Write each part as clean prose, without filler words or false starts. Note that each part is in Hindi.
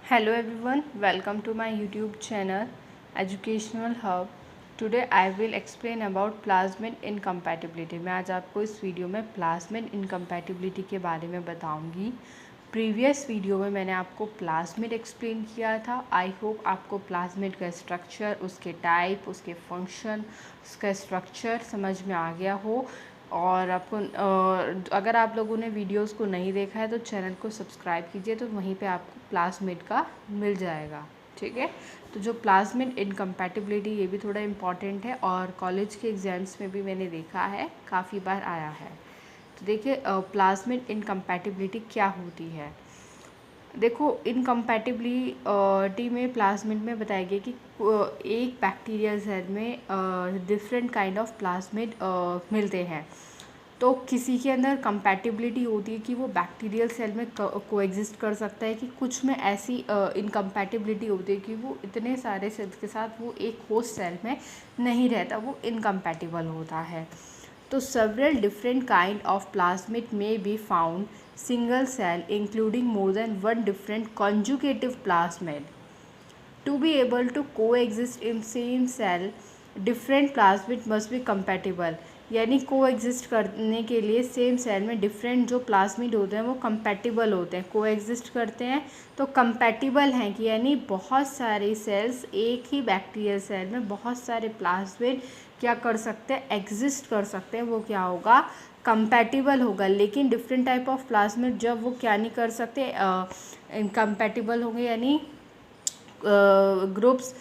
Hello everyone, welcome to my YouTube channel Educational Hub. Today I will explain about plasmid incompatibility. मैं आज आपको इस वीडियो में प्लाज्मिड इनकम्पैटिबिलिटी के बारे में बताऊंगी। प्रीवियस वीडियो में मैंने आपको प्लाज्मिड एक्सप्लेन किया था। आई होप आपको प्लाज्मिड का स्ट्रक्चर, उसके टाइप, उसके फंक्शन, उसका स्ट्रक्चर समझ में आ गया हो। और आपको अगर आप लोगों ने वीडियोस को नहीं देखा है तो चैनल को सब्सक्राइब कीजिए, तो वहीं पे आपको प्लाज्मिड का मिल जाएगा। ठीक है, तो जो प्लाज्मिड इनकम्पैटिबिलिटी, ये भी थोड़ा इम्पॉर्टेंट है और कॉलेज के एग्ज़ाम्स में भी मैंने देखा है, काफ़ी बार आया है। तो देखिए प्लाज्मिड इनकम्पैटिबिलिटी क्या होती है। देखो इनकम्पैटिबिलिटी में प्लाज्मिड में बताया गया कि एक बैक्टीरियल सेल में डिफरेंट काइंड ऑफ प्लाज्मिड मिलते हैं। तो किसी के अंदर कंपैटिबिलिटी होती है कि वो बैक्टीरियल सेल में कोएग्जिस्ट कर सकता है, कि कुछ में ऐसी इनकम्पैटिबिलिटी होती है कि वो इतने सारे सेल्स के साथ वो एक होस्ट सेल में नहीं रहता, वो इनकम्पैटिबल होता है। तो several different kind of plasmid may be found single cell including more than one different conjugative plasmid. To be able to coexist in same cell, different plasmid must be compatible. यानी कोएग्जिस्ट करने के लिए सेम सेल में डिफरेंट जो प्लाज्मिड होते हैं वो कंपैटिबल होते हैं, कोएग्जिस्ट करते हैं तो कंपैटिबल हैं, कि यानी बहुत सारे सेल्स एक ही बैक्टीरियल सेल में बहुत सारे प्लाज्मिड क्या कर सकते हैं, एग्जिस्ट कर सकते हैं। वो क्या होगा, कंपैटिबल होगा। लेकिन डिफरेंट टाइप ऑफ प्लाज्मिड जब वो क्या नहीं कर सकते, इनकम्पैटिबल होंगे, यानी groups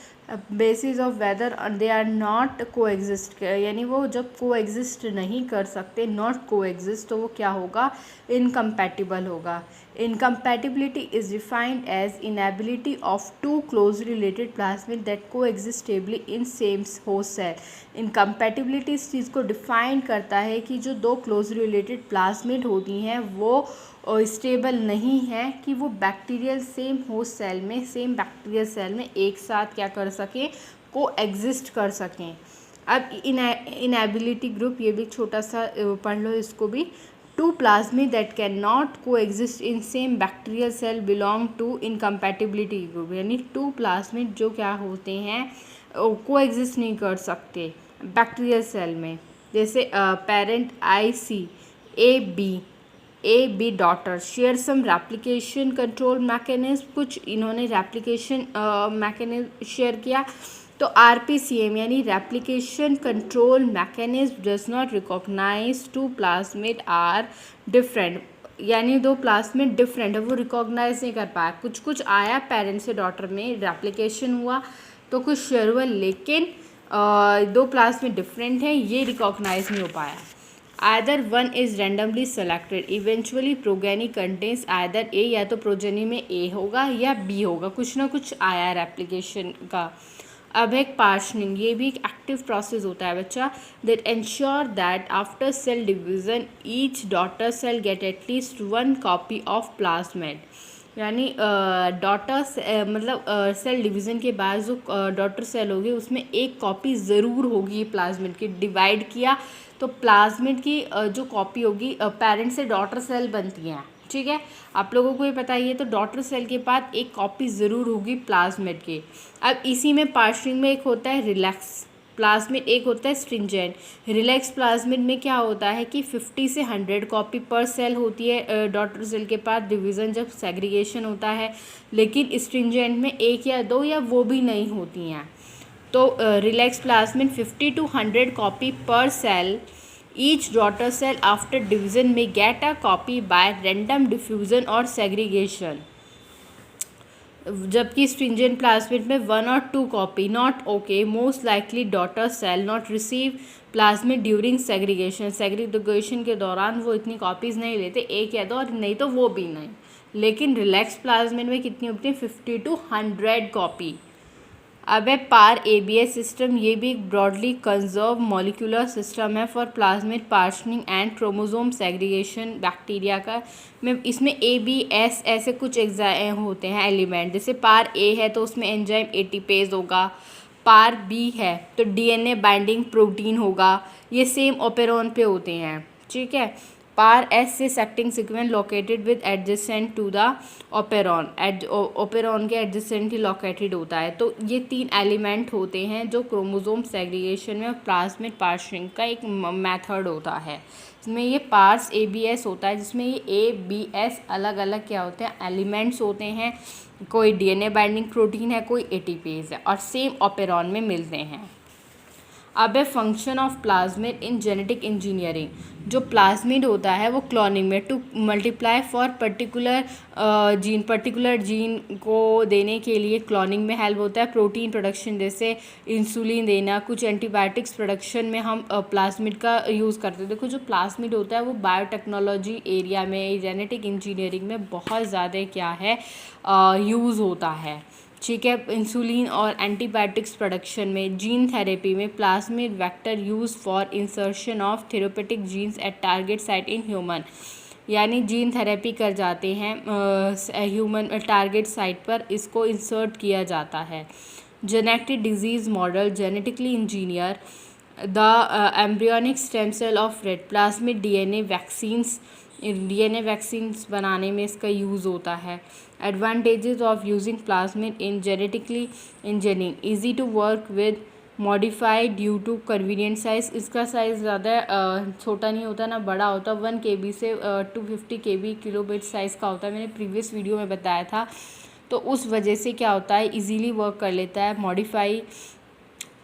basis of whether they are not coexist, यानी वो जब कोएग्जिस्ट नहीं कर सकते, नॉट कोएग्जिस्ट, तो वो क्या होगा, इनकम्पैटिबल होगा। Incompatibility is defined as inability of to closely related plasmid that coexist stably in same host cell. Incompatibility इस चीज़ को डिफाइन करता है कि जो दो क्लोजली रिलेटेड प्लाज्मिड होती हैं वो स्टेबल नहीं है, कि वो बैक्टीरियल सेम होस्ट सेल में, सेम बैक्टीरियल सेल में एक साथ क्या कर सकें, को एग्जिस्ट कर सकें। अब इनएबिलिटी ग्रुप, ये भी छोटा सा पढ़ लो इसको भी। Two plasmid that can not coexist in same bacterial cell belong to incompatibility group, यानी टू प्लाज्मिड जो क्या होते हैं, को एग्जिस्ट नहीं कर सकते बैक्टीरियल सेल में। जैसे parent A B daughter share some replication control mechanism, कुछ इन्होंने रेप्लिकेशन मैकेनिज्म शेयर किया। तो RPCM यानी replication control mechanism does not recognize two plasmid are different, यानी दो प्लाज्मिड डिफरेंट है, वो रिकॉग्नाइज नहीं कर पाया। कुछ कुछ आया पेरेंट से डॉटर में रेप्लिकेशन हुआ तो कुछ शेयर हुआ, लेकिन दो प्लाज्मिड डिफरेंट है, ये रिकॉग्नाइज नहीं हो पाया। Either one is randomly selected. Eventually progeny contains either A, या तो प्रोजेनी में A होगा या B होगा, कुछ ना कुछ आया रेप्लिकेशन का। अब एक पार्शनिंग, ये भी एक एक्टिव प्रोसेस होता है बच्चा, that ensure that after cell division each daughter cell get at least one copy of plasmid, यानी डॉटर मतलब सेल डिवीज़न के बाद जो डॉटर सेल होगी उसमें एक कॉपी ज़रूर होगी प्लाज्मिड की। डिवाइड किया तो प्लाज्मिड की जो कॉपी होगी, पेरेंट से डॉटर सेल बनती हैं, ठीक है, आप लोगों को ये पता ही है। तो डॉटर सेल के बाद एक कॉपी ज़रूर होगी प्लाज्मिड की। अब इसी में पार्शनिंग में एक होता है रिलैक्स प्लाज्मिड, एक होता है स्ट्रिंजेंट। रिलैक्स प्लाज्मिड में क्या होता है कि 50 से 100 कॉपी पर सेल होती है डॉटर सेल के पास डिवीज़न जब सेग्रीगेशन होता है, लेकिन स्ट्रिंजेंट में एक या दो या वो भी नहीं होती हैं। तो relax plasmid 50 to 100 copy per cell, each daughter cell after division में get a copy by random diffusion और सेग्रीगेशन। जबकि स्ट्रिंजेंट प्लाज्मिड में 1 or 2 copy, not okay, most likely daughter cell not receive plasmid during segregation. Segregation के दौरान वो इतनी कॉपीज़ नहीं लेते, एक या दो, और नहीं तो वो भी नहीं। लेकिन रिलैक्स प्लाज्मिड में कितनी होती है, 50 to 100 कॉपी। अब है पार ABS सिस्टम, ये भी एक ब्रॉडली कंजर्व मॉलिक्यूलर सिस्टम है for plasmid partitioning and chromosome segregation bacteria का। में इसमें ABS ऐसे कुछ होते हैं एलिमेंट। जैसे पार A है तो उसमें एंजाइम एटीपेज होगा, पार B है तो DNA बाइंडिंग प्रोटीन होगा, ये सेम ओपेरॉन पे होते हैं, ठीक है। Par S cis acting sequence located with adjacent to the operon, operon के एडजेसेंट ही लोकेटेड होता है। तो ये 3 एलिमेंट होते हैं जो क्रोमोसोम सेग्रीगेशन में प्लाज्मिड पार्सिंग का एक मेथड होता है। इसमें ये पार्स ABS होता है, जिसमें ये ABS अलग अलग क्या होते हैं, एलिमेंट्स होते हैं। कोई DNA बाइंडिंग प्रोटीन है, कोई ATPase है, और सेम ओपेरॉन में मिलते हैं। अब है function of plasmid in genetic engineering. जो प्लाज्मिड होता है वो क्लोनिंग में to multiply for particular gene को देने के लिए क्लोनिंग में हेल्प होता है। प्रोटीन प्रोडक्शन जैसे इंसुलिन देना, कुछ एंटीबायोटिक्स प्रोडक्शन में हम प्लाज्मिड का यूज़ करते हैं। देखो जो प्लाज्मिड होता है वो बायोटेक्नोलॉजी एरिया में, जेनेटिक इंजीनियरिंग में बहुत ज़्यादा क्या है यूज़ होता है। ठीक है, इंसुलिन और एंटीबायोटिक्स प्रोडक्शन में, जीन थेरेपी में plasmid vector use for insertion of therapeutic genes at target site in human, यानी जीन थेरेपी कर जाते हैं ह्यूमन टारगेट साइट पर, इसको इंसर्ट किया जाता है। Genetic disease model genetically engineer the embryonic stem cell of red plasmid DNA vaccines बनाने में इसका यूज़ होता है। Advantages of using plasmid in genetically engineering, easy to work with, modified due to convenient size. इसका साइज़ ज़्यादा छोटा नहीं होता ना बड़ा होता, 1 KB से 250 KB किलोबिट साइज़ का होता है। मैंने प्रीवियस वीडियो में बताया था। तो उस वजह से क्या होता है, इजीली वर्क कर लेता है, मॉडिफाई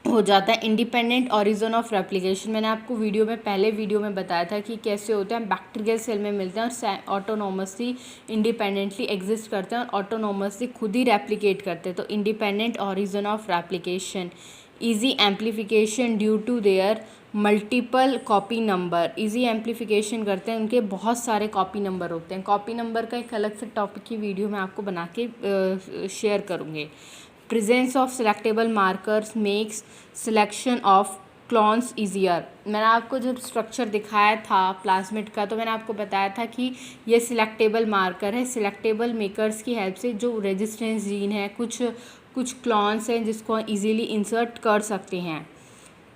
हो जाता है। इंडिपेंडेंट ऑरिजिन ऑफ रेप्लिकेशन, मैंने आपको पहले वीडियो में बताया था कि कैसे होते हैं। बैक्टीरियल सेल में मिलते हैं और ऑटोनोमसली इंडिपेंडेंटली एग्जिस्ट करते हैं और ऑटोनोमसली खुद ही रेप्लिकेट करते हैं। तो independent origin of replication, easy amplification due to their multiple copy number, easy amplification करते हैं, उनके बहुत सारे कॉपी नंबर होते हैं। कॉपी नंबर का एक अलग से टॉपिक की वीडियो मैं आपको बना के शेयर करूँगी। Presence of selectable markers makes selection of clones easier. मैंने आपको जब स्ट्रक्चर दिखाया था प्लाज्मिड का, तो मैंने आपको बताया था कि ये सिलेक्टेबल मार्कर है। सिलेक्टेबल मेकर्स की हेल्प से जो रेजिस्टेंस जीन है, कुछ क्लोन्स हैं जिसको ईजिली इंसर्ट कर सकते हैं।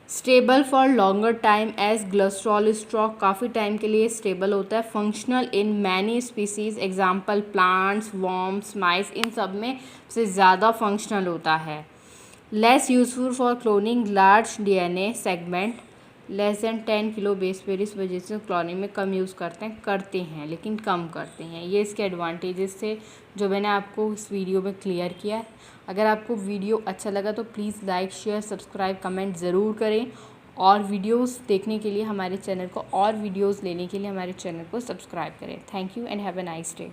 Stable for longer time as glycerol stock, काफ़ी टाइम के लिए स्टेबल होता है। Functional in many species, example plants, worms, mice, इन सब में से ज़्यादा फंक्शनल होता है। Less useful for cloning large DNA segment, less than 10 kilo base pair, इस वजह से क्लोनिंग में कम यूज़ करते हैं लेकिन कम करते हैं। ये इसके एडवांटेजेस थे जो मैंने आपको इस वीडियो में क्लियर किया है। अगर आपको वीडियो अच्छा लगा तो please like, share, subscribe, comment ज़रूर करें, और वीडियोस देखने के लिए हमारे चैनल को, और वीडियोस लेने के लिए हमारे चैनल को सब्सक्राइब करें। Thank you and have a nice day.